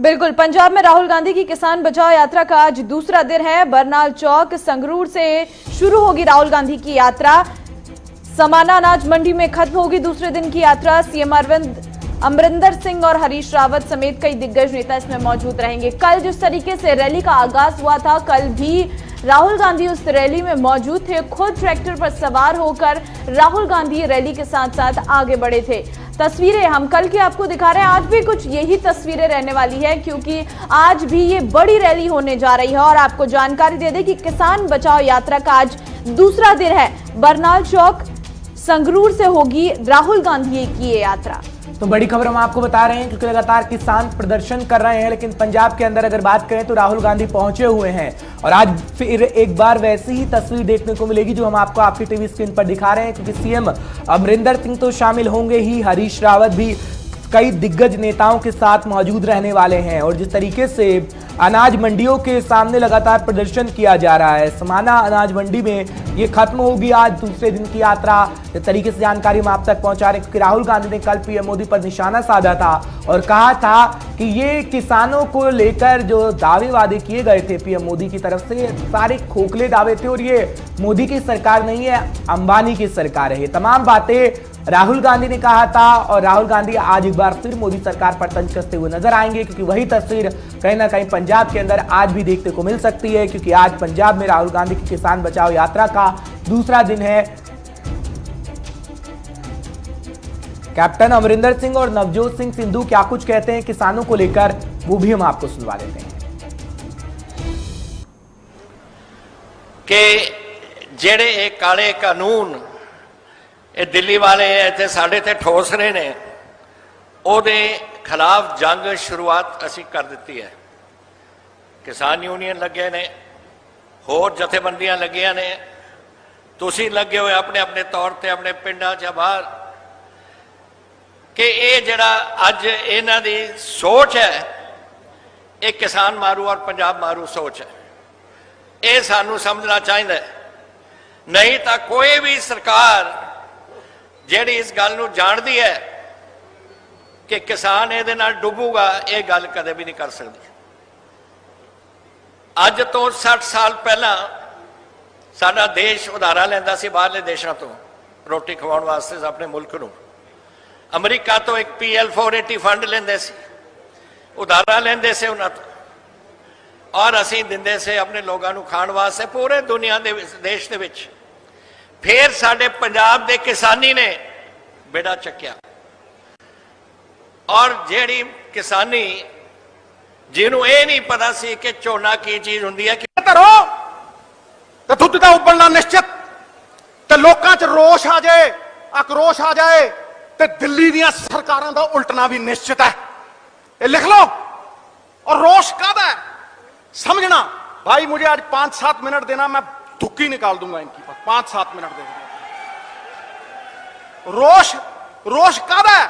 बिल्कुल, पंजाब में राहुल गांधी की किसान बचाओ यात्रा का आज दूसरा दिन है। बरनाल चौक संगरूर से शुरू होगी राहुल गांधी की यात्रा। समाना अनाज मंडी में खत्म होगी दूसरे दिन की यात्रा। सीएम अमरिंदर सिंह और हरीश रावत समेत कई दिग्गज नेता इसमें मौजूद रहेंगे। कल जिस तरीके से रैली का आगाज हुआ था, कल भी राहुल गांधी उस रैली में मौजूद थे। खुद ट्रैक्टर पर सवार होकर राहुल गांधी रैली के साथ साथ आगे बढ़े थे। तस्वीरें हम कल की आपको दिखा रहे हैं, आज भी कुछ यही तस्वीरें रहने वाली है, क्योंकि आज भी ये बड़ी रैली होने जा रही है। और आपको जानकारी दे दें कि किसान बचाओ यात्रा का आज दूसरा दिन है। बरनाल चौक संगरूर से होगी राहुल गांधी की ये यात्रा। तो बड़ी खबर हम आपको बता रहे हैं, क्योंकि लगातार किसान प्रदर्शन कर रहे हैं, लेकिन पंजाब के अंदर अगर बात करें तो राहुल गांधी पहुंचे हुए हैं। और आज फिर एक बार वैसी ही तस्वीर देखने को मिलेगी जो हम आपको आपकी टीवी स्क्रीन पर दिखा रहे हैं, क्योंकि सीएम अमरिंदर सिंह तो शामिल होंगे ही, हरीश रावत भी कई दिग्गज नेताओं के साथ मौजूद रहने वाले हैं। और जिस तरीके से अनाज मंडियों के सामने लगातार प्रदर्शन किया जा रहा है, समाना अनाज मंडी में ये खत्म होगी आज दूसरे दिन की यात्रा। इस तरीके से जानकारी हम आप तक पहुंचा रहे हैं, क्योंकि राहुल गांधी ने कल पीएम मोदी पर निशाना साधा था और कहा था कि ये किसानों को लेकर जो दावे वादे किए गए थे पीएम मोदी की तरफ से, सारे खोखले दावे थे और ये मोदी की सरकार नहीं है, अंबानी की सरकार है। ये तमाम बातें राहुल गांधी ने कहा था और राहुल गांधी आज एक बार फिर मोदी सरकार पर तंज कसते हुए नजर आएंगे, क्योंकि वही तस्वीर कहीं ना कहीं पंजाब के अंदर आज भी देखने को मिल सकती है, क्योंकि आज पंजाब में राहुल गांधी की किसान बचाओ यात्रा का दूसरा दिन है। कैप्टन अमरिंदर सिंह और नवजोत सिंह सिद्धू क्या कुछ कहते हैं किसानों को लेकर, वो भी हम आपको सुनवा देते हैं। कि जेड़े एक काले कानून ये दिल्ली वाले इतने साढ़े ते ठोस रहे ने, ਉਹਦੇ खिलाफ जंग शुरुआत असी कर दी है। किसान यूनियन लगे ने, होर जथेबंदियां लगियां ने, तुसी लगे हुए अपने अपने तौर पर अपने पिंडां च बाहर, कि ये जड़ा अज इन्हां दी सोच है, ये किसान मारू और पंजाब मारू सोच है। ये सानू समझना चाहिए, नहीं तो कोई भी सरकार ਜਿਹੜੀ इस गल नूं जानती है कि किसान ये डुबूगा, ये गल कदे भी नहीं कर सकती। अज तो 60 साल पहला साडा देश उधारा लैंदा सी बाहरले देशों तो रोटी खवाउण वास्ते अपने मुल्क नूं। अमरीका तो एक PL 480 फंड लेंदे सी, उधारा लेंदे से उन्हां तो, और असीं दिंदे से अपने लोगों नूं खाण वास्ते पूरे दुनिया दे देश दे विच। फिर साडे पंजाब दे किसानी ने बेड़ा चक्या, और जेड़ी किसानी जिन्हों ये नहीं पता सी कि झोना की चीज हुंदी है, धरो तो दुध का उबलना निश्चित, तो लोगों च रोष आ जाए, आक्रोश आ जाए, तो दिल्ली दी सरकारां दा उल्टना भी निश्चित है। ये लिख लो। और रोष कादा है समझना भाई। मुझे आज 5-7 मिनट देना, मैं धुक्की निकाल दूंगा इनकी पर। 5-7 मिनट देना। रोष कादा है?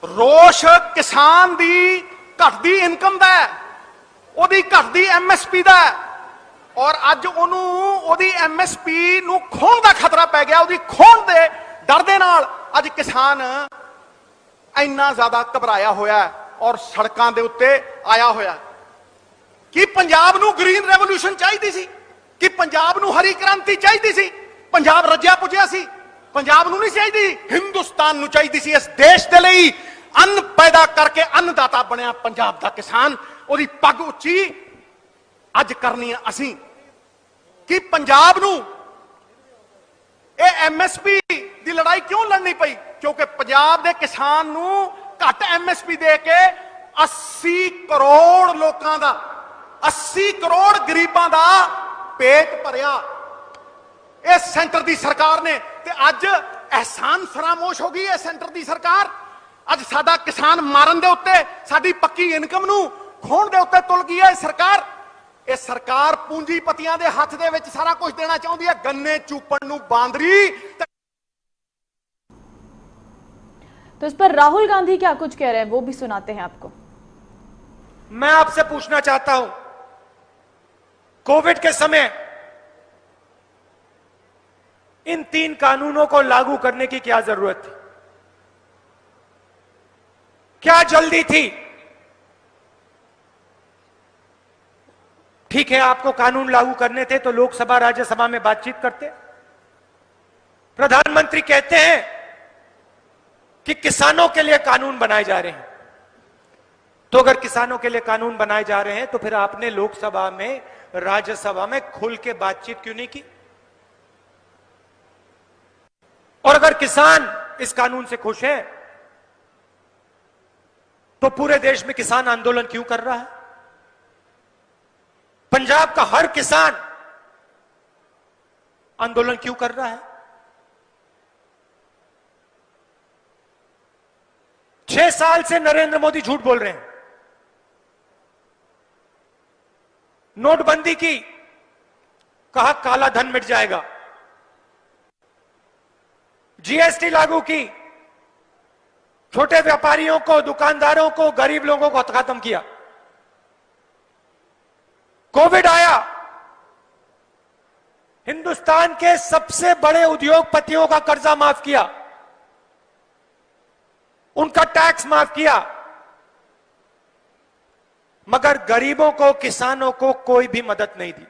रोष किसान दी घटदी इनकम दा है, ओदी घटदी MSP दा है। और अज ओनू ओदी MSP नू खोण दा खतरा पै गया। ओदी खोण दे डर दे नाल अज किसान इन्ना ज्यादा घबराया होया और सड़कां दे उत्ते आया होया। कि पंजाब नू ग्रीन रेवोल्यूशन चाहिदी सी, कि पंजाब नू हरी क्रांति चाहिदी सी, पंजाब रज्या पुजया सी। पंजाब नू नहीं चाहिदी, हिंदुस्तान नू चाहिदी सी। इस देश दे लई अन्न पैदा करके अन्नदाता बनया पंजाब दा किसान। ओदी पग उच्ची अज करनी है असीं। कि पंजाब नू ये MSP दी लड़ाई क्यों लड़नी पई? क्योंकि पंजाब दे किसान नू घट MSP दे के 80 करोड़ लोकां दा, 80 करोड़ गरीबां दा पेट भरिया इस सेंटर दी सरकार ने। ते अज एहसान फरामोश हो गई है सेंटर दी सरकार। अज साडा किसान मारन दे उत्ते, साडी पक्की इनकम नू खोण दे उत्ते तुल गई है सरकार। ये सरकार पूंजीपतियां दे हाथ दे विच सारा कुछ देना चाहती है, गन्ने चूपण नू बांदरी। तो इस पर राहुल गांधी क्या कुछ कह रहे हैं वो भी सुनाते हैं आपको। मैं आपसे पूछना चाहता हूं, कोविड के समय इन 3 कानूनों को लागू करने की क्या जरूरत थी? क्या जल्दी थी? ठीक है, आपको कानून लागू करने थे तो लोकसभा राज्यसभा में बातचीत करते। प्रधानमंत्री कहते हैं कि किसानों के लिए कानून बनाए जा रहे हैं, तो अगर किसानों के लिए कानून बनाए जा रहे हैं तो फिर आपने लोकसभा में राज्यसभा में खुल के बातचीत क्यों नहीं की? और अगर किसान इस कानून से खुश है तो पूरे देश में किसान आंदोलन क्यों कर रहा है? पंजाब का हर किसान आंदोलन क्यों कर रहा है? 6 साल से नरेंद्र मोदी झूठ बोल रहे हैं। नोटबंदी की, कहा काला धन मिट जाएगा। जीएसटी लागू की, छोटे व्यापारियों को, दुकानदारों को, गरीब लोगों को खत्म किया। कोविड आया, हिंदुस्तान के सबसे बड़े उद्योगपतियों का कर्जा माफ किया, उनका टैक्स माफ किया, मगर गरीबों को, किसानों को कोई भी मदद नहीं दी,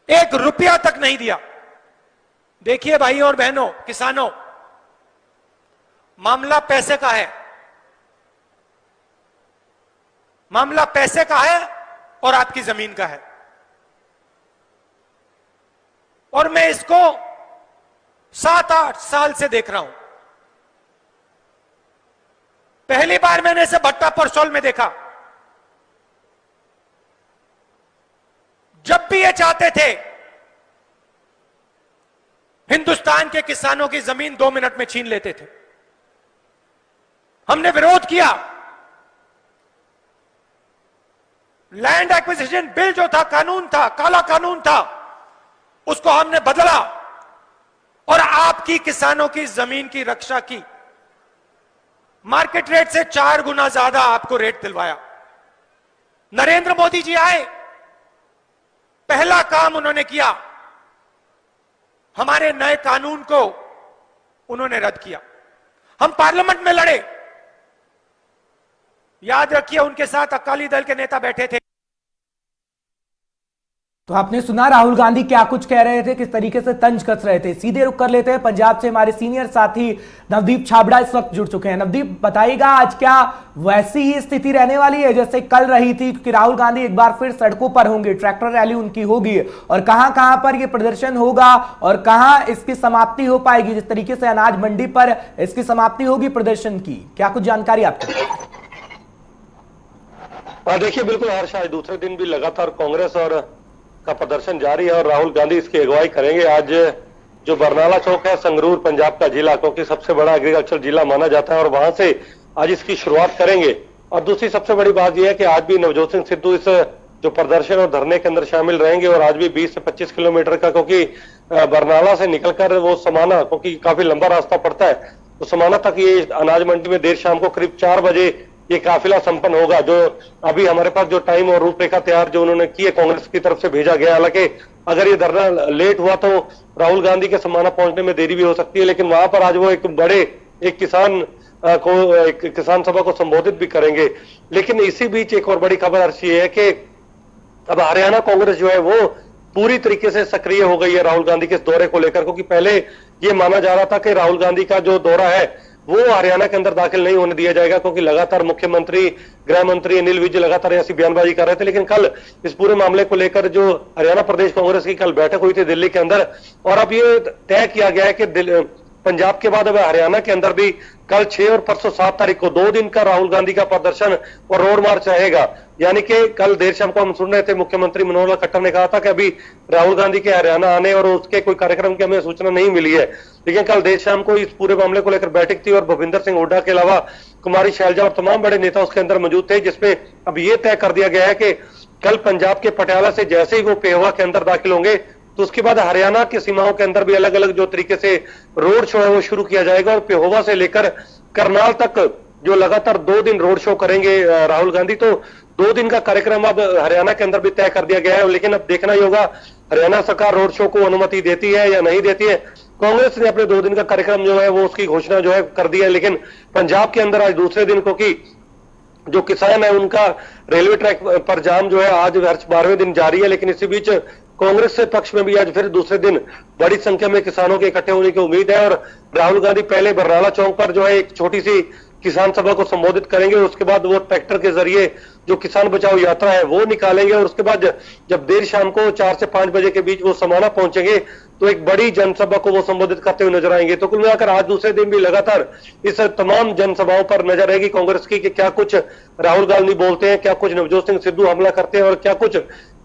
1 रुपया तक नहीं दिया। देखिए भाइयों और बहनों, किसानों, मामला पैसे का है, मामला पैसे का है और आपकी जमीन का है। और मैं इसको 7-8 साल से देख रहा हूं। पहली बार मैंने इसे भट्टा परसोल में देखा। जब भी ये चाहते थे हिंदुस्तान के किसानों की जमीन 2 मिनट में छीन लेते थे। हमने विरोध किया। लैंड एक्विजिशन बिल जो था, कानून था, काला कानून था, उसको हमने बदला और आपकी किसानों की जमीन की रक्षा की। मार्केट रेट से 4 गुना ज्यादा आपको रेट दिलवाया। नरेंद्र मोदी जी आए, पहला काम उन्होंने किया, हमारे नए कानून को उन्होंने रद्द किया। हम पार्लियामेंट में लड़े, याद रखिए उनके साथ अकाली दल के नेता बैठे थे। तो आपने सुना राहुल गांधी क्या कुछ कह रहे थे, किस तरीके से तंज कस रहे थे। सीधे रुक कर लेते हैं पंजाब से, हमारे सीनियर साथी नवदीप छाबड़ा इस वक्त जुड़ चुके हैं। नवदीप, बताइएगा आज क्या वैसी ही स्थिति रहने वाली है जैसे कल रही थी, क्योंकि राहुल गांधी एक बार फिर सड़कों पर होंगे, ट्रैक्टर रैली उनकी होगी, और कहां कहां पर यह प्रदर्शन होगा और कहां इसकी समाप्ति हो पाएगी? जिस तरीके से अनाज मंडी पर इसकी समाप्ति होगी प्रदर्शन की, क्या कुछ जानकारी आपको? देखिए, बिल्कुल हर्ष, आज दूसरे दिन भी लगातार कांग्रेस और का प्रदर्शन जारी है और राहुल गांधी इसकी अगुवाई करेंगे। आज जो बरनाला चौक है, संगरूर पंजाब का जिला, क्योंकि सबसे बड़ा एग्रीकल्चर जिला माना जाता है, और वहां से आज इसकी शुरुआत करेंगे। और दूसरी सबसे बड़ी बात यह है कि आज भी नवजोत सिंह सिद्धू इस जो प्रदर्शन और धरने के अंदर शामिल रहेंगे, और आज भी 20 से 25 किलोमीटर का, क्योंकि बरनाला से निकलकर वो समाना, क्योंकि काफी लंबा रास्ता पड़ता है, तो समाना तक ये अनाज मंडी में देर शाम को करीब 4 बजे ये काफिला संपन्न होगा। जो अभी हमारे पास जो टाइम और रूपरेखा तैयार जो उन्होंने की है, कांग्रेस की तरफ से भेजा गया। हालांकि अगर ये धरना लेट हुआ तो राहुल गांधी के समाना पहुंचने में देरी भी हो सकती है, लेकिन वहां पर आज वो एक किसान सभा को संबोधित भी करेंगे। लेकिन इसी बीच एक और बड़ी खबर अर्शी है कि अब हरियाणा कांग्रेस जो है वो पूरी तरीके से सक्रिय हो गई है राहुल गांधी के इस दौरे को लेकर, क्योंकि पहले ये माना जा रहा था कि राहुल गांधी का जो दौरा है वो हरियाणा के अंदर दाखिल नहीं होने दिया जाएगा, क्योंकि लगातार मुख्यमंत्री, गृह मंत्री अनिल विज लगातार ऐसी बयानबाजी कर रहे थे। लेकिन कल इस पूरे मामले को लेकर जो हरियाणा प्रदेश कांग्रेस की कल बैठक हुई थी दिल्ली के अंदर, और अब ये तय किया गया है कि पंजाब के बाद अब हरियाणा के अंदर भी कल 6 और परसों 7 तारीख को 2 दिन का राहुल गांधी का प्रदर्शन और रोड मार्च रहेगा। यानी कि कल देर शाम को हम सुन रहे थे, मुख्यमंत्री मनोहर लाल खट्टर ने कहा था कि अभी राहुल गांधी के हरियाणा आने और उसके कोई कार्यक्रम की हमें सूचना नहीं मिली है, लेकिन कल देर शाम को इस पूरे मामले को लेकर बैठक थी और भूपिंदर सिंह हुड्डा के अलावा कुमारी शैलजा और तमाम बड़े नेता उसके अंदर मौजूद थे, जिसमें अब ये तय कर दिया गया है कि कल पंजाब के पटियाला से जैसे ही वो पेहोवा के अंदर दाखिल होंगे तो उसके बाद हरियाणा की सीमाओं के अंदर भी अलग अलग जो तरीके से रोड शो है वो शुरू किया जाएगा, और पेहोवा से लेकर करनाल तक जो लगातार 2 दिन रोड शो करेंगे राहुल गांधी। तो 2 दिन का कार्यक्रम अब हरियाणा के अंदर भी तय कर दिया गया है, लेकिन अब देखना ही होगा हरियाणा सरकार रोड शो को अनुमति देती है या नहीं देती है। कांग्रेस ने अपने 2 दिन का कार्यक्रम जो है वो उसकी घोषणा जो है कर दी है, लेकिन पंजाब के अंदर आज दूसरे दिन, क्योंकि जो किसान है उनका रेलवे ट्रैक पर जाम जो है आज 12वें दिन जारी है। लेकिन इसी बीच कांग्रेस के पक्ष में भी आज फिर दूसरे दिन बड़ी संख्या में किसानों के इकट्ठे होने की उम्मीद है और राहुल गांधी पहले बरनाला चौक पर जो है एक छोटी सी किसान सभा को संबोधित करेंगे। उसके बाद वो ट्रैक्टर के जरिए जो किसान बचाओ यात्रा है वो निकालेंगे और उसके बाद जब देर शाम को 4 से 5 बजे के बीच वो समाना पहुंचेंगे तो एक बड़ी जनसभा को वो संबोधित करते हुए नजर आएंगे। तो कुल मिलाकर आज दूसरे दिन भी लगातार इस तमाम जनसभाओं पर नजर रहेगी कांग्रेस की कि क्या कुछ राहुल गांधी बोलते हैं, क्या कुछ नवजोत सिंह सिद्धू हमला करते हैं और क्या कुछ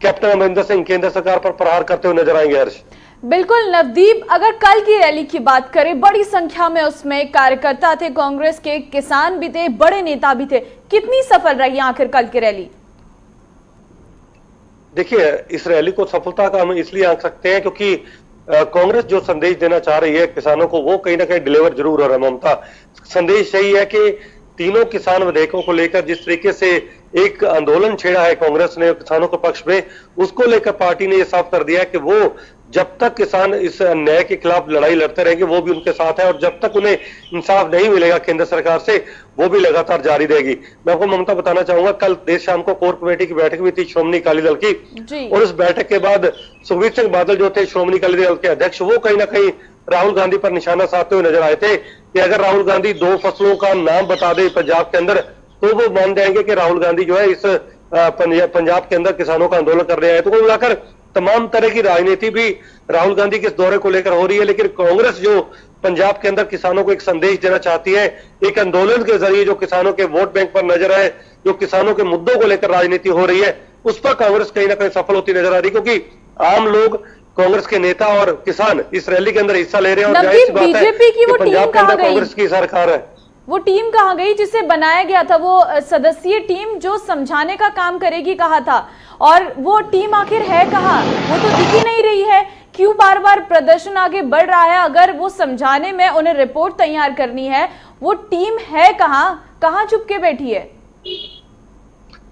कैप्टन अमरिंदर सिंह केंद्र सरकार पर प्रहार करते हुए नजर आएंगे। हर्ष, बिल्कुल नवदीप, अगर कल की रैली की बात करें, बड़ी संख्या में उसमें कार्यकर्ता थे, कांग्रेस के किसान भी थे, बड़े नेता भी थे, कितनी सफल रही आखिर कल की रैली? देखिए, इस रैली को सफलता का हम इसलिए आंक सकते हैं क्योंकि कांग्रेस जो संदेश देना चाह रही है किसानों को वो कहीं ना कहीं डिलीवर जरूर हो रहा है। ममता, संदेश यही है कि तीनों किसान विधेयकों को लेकर जिस तरीके से एक आंदोलन छेड़ा है कांग्रेस ने किसानों के पक्ष में, उसको लेकर पार्टी ने यह साफ कर दिया है कि वो जब तक किसान इस अन्याय के खिलाफ लड़ाई लड़ते रहेंगे वो भी उनके साथ है और जब तक उन्हें इंसाफ नहीं मिलेगा केंद्र सरकार से वो भी लगातार जारी रहेगी। मैं आपको ममता बताना चाहूंगा, कल देर शाम को कोर कमेटी की बैठक भी थी श्रोमणी अकाली दल की और उस बैठक के बाद सुखबीर सिंह बादल जो थे श्रोमणी अकाली दल के अध्यक्ष, वो कहीं ना कहीं राहुल गांधी पर निशाना साधते हुए नजर आए थे कि अगर राहुल गांधी 2 फसलों का नाम बता दे पंजाब के अंदर तो वो मान जाएंगे कि राहुल गांधी जो है इस पंजाब के अंदर किसानों का आंदोलन कर रहे हैं। तो कुल मिलाकर तमाम तरह की राजनीति भी राहुल गांधी के इस दौरे को लेकर हो रही है, लेकिन कांग्रेस जो पंजाब के अंदर किसानों को एक संदेश देना चाहती है, एक आंदोलन के जरिए जो किसानों के वोट बैंक पर नजर है, जो किसानों के मुद्दों को लेकर राजनीति हो रही है, उस पर कांग्रेस कहीं ना कहीं सफल होती नजर आ रही है क्योंकि आम लोग, कांग्रेस के नेता और किसान इस रैली के अंदर हिस्सा ले रहे हैं और जाहिर सी बात है कि पंजाब के अंदर कांग्रेस की सरकार है। वो टीम कहाँ गई जिसे बनाया गया था, वो सदस्यीय टीम जो समझाने का काम करेगी कहा था, और वो टीम आखिर है कहाँ? वो तो दिख ही नहीं रही है। क्यों बार बार प्रदर्शन आगे बढ़ रहा है? अगर वो समझाने में उन्हें रिपोर्ट तैयार करनी है, वो टीम है कहाँ चुपके बैठी है?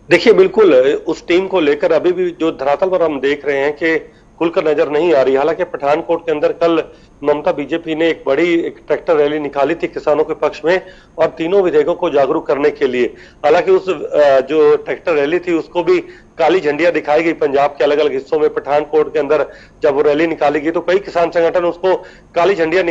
देखिए, बिल्कुल उस टीम को लेकर अभी भी जो धरातल पर हम देख रहे हैं कि खुलकर नजर नहीं आ रही। हालांकि पठानकोट के अंदर कल ममता बीजेपी ने एक बड़ी ट्रैक्टर रैली निकाली थी किसानों के पक्ष में और तीनों विधेयकों को जागरूक करने के लिए। हालांकि उस जो ट्रैक्टर रैली थी उसको भी काली झंडियां दिखाई गई पंजाब के अलग अलग हिस्सों में। पठानकोट के अंदर जब वो रैली निकाली गई तो कई किसान संगठन उसको काली झंडियां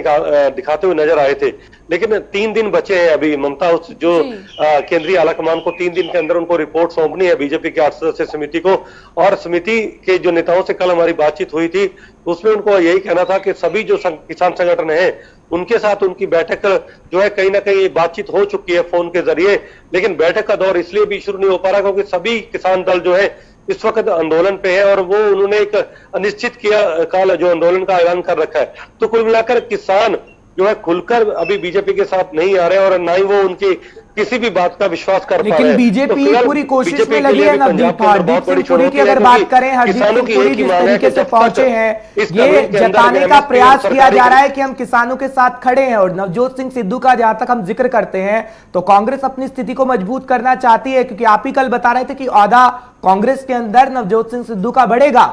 दिखाते हुए नजर आए थे। लेकिन 3 दिन बचे हैं अभी। ममता उस जो केंद्रीय आलाकमान को 3 दिन के अंदर उनको रिपोर्ट सौंपनी है बीजेपी के 8 सदस्यीय समिति को, और समिति के जो नेताओं से कल हमारी बातचीत हुई थी उसमें उनको यही कहना था कि सभी जो किसान संगठन है उनके साथ उनकी बैठक जो है कहीं ना कहीं बातचीत हो चुकी है फोन के जरिए, लेकिन बैठक का दौर इसलिए भी शुरू नहीं हो पा रहा क्योंकि सभी किसान दल जो है इस वक्त आंदोलन पे है और वो उन्होंने एक अनिश्चित काल जो आंदोलन का ऐलान कर रखा है। तो कुल मिलाकर किसान जो है खुलकर अभी बीजेपी के साथ नहीं आ रहे और ना ही वो उनकी किसी भी बात का विश्वास कर पा रहे हैं। लेकिन बीजेपी पूरी कोशिश में लगी है। नवदीप, हरदीप सिंह पुरी की अगर बात करें, हरदीप सिंह पुरी जिस तरीके से पहुंचे हैं, ये जताने का प्रयास किया जा रहा है कि हम किसानों के साथ खड़े हैं। और नवजोत सिंह सिद्धू का जहां तक हम जिक्र करते हैं तो कांग्रेस अपनी स्थिति को मजबूत करना चाहती है, क्योंकि आप ही कल बता रहे थे कि ओहदा कांग्रेस के अंदर नवजोत सिंह सिद्धू का बढ़ेगा।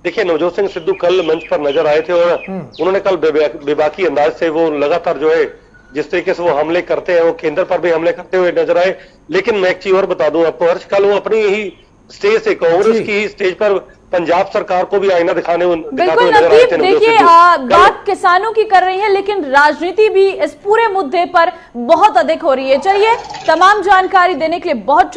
देखिए, नवजोत सिंह सिद्धू कल मंच पर नजर आए थे और उन्होंने कल बेबाकी अंदाज से वो लगातार जो है जिस तरीके से वो हमले करते हैं वो केंद्र पर भी हमले करते हुए नजर आए। लेकिन मैं एक चीज और बता दूं आपको हर्ष, कल वो अपनी ही स्टेज से कांग्रेस की ही स्टेज पर पंजाब सरकार को भी आईना दिखाते हुए नजर आए थे। देखिए, बात किसानों की कर रही है लेकिन राजनीति भी इस पूरे मुद्दे पर बहुत अधिक हो रही है। चलिए, तमाम जानकारी देने के लिए बहुत